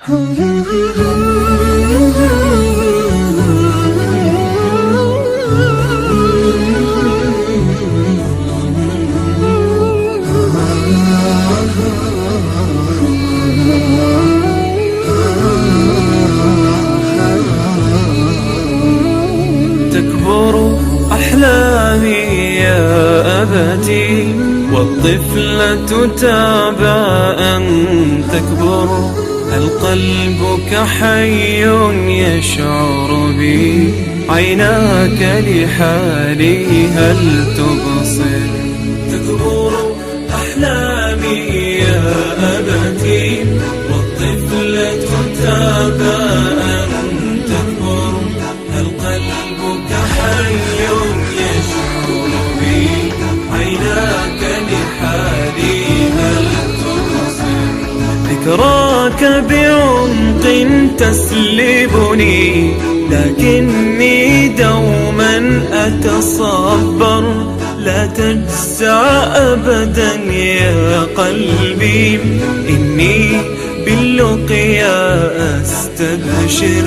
تكبر أحلامي يا أبتي والطفلة تابى أن تكبر. هل قلبك حي يشعر بي؟ عيناك لحالي هل تبصر؟ تكبر أحلامي يا أبتي والطفلة تابى أن تكبر. هل قلبك حي يشعر بي؟ عيناك لحالي هل تبصر؟ ذكراك بعمق تسلبني لكني دوما أتصبر. لا تجزع أبدا يا قلبي إني باللقيا أستبشر.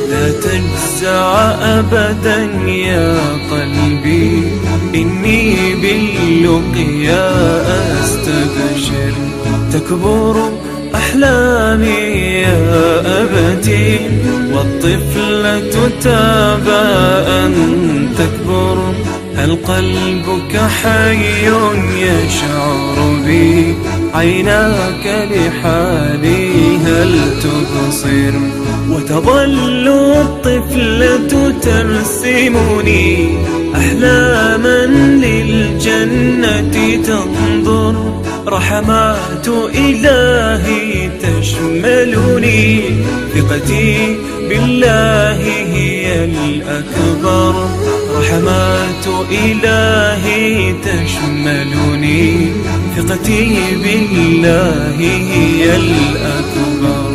لا تجزع أبدا يا قلبي إني باللقيا أستبشر. تكبر أحلامي يا أبتي والطفلة تابى أن تكبر. هل قلبك حي يشعر بي؟ عيناك لحالي هل تبصر؟ وتظل الطفلة ترسمني أحلاما للجنة تنظر. رحمات إلهي تشملني ثقتي بالله هي الأكبر. رحمات إلهي تشملني ثقتي بالله هي الأكبر.